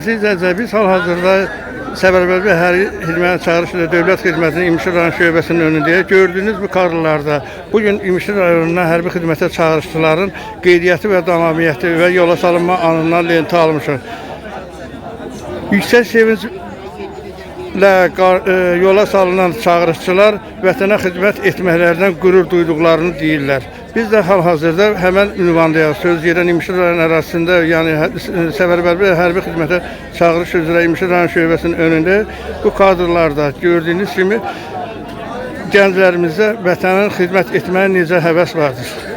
Biz hal-hazırda Səbərbərli Hərbi Xidmət Çağırış ilə Dövlət Xidmətinin İmişli rayon şöbəsinin önündəyik. Gördüyünüz bu kadrlarda bugün İmişli rayonuna hərbi xidmətə çağırışçıların qeydiyyatı və davamiyyəti və yola salınma anından lenti almışıq. Yüksək sevinclə yola salınan çağırışçılar vətənə xidmət etməklərdən qürur duyduqlarını deyirlər. Biz də hal-hazırda həmən ünvandayıq. Söz yerən İmişli rayon ərazisində, yəni Səbərbərli Hərbi Xidmətə çağırış üzrə İmişli rayon şöbəsinin önündə bu kadrlarda gördüyünüz kimi gənclərimizə vətənin xidmət etməyə necə həvəs vardır.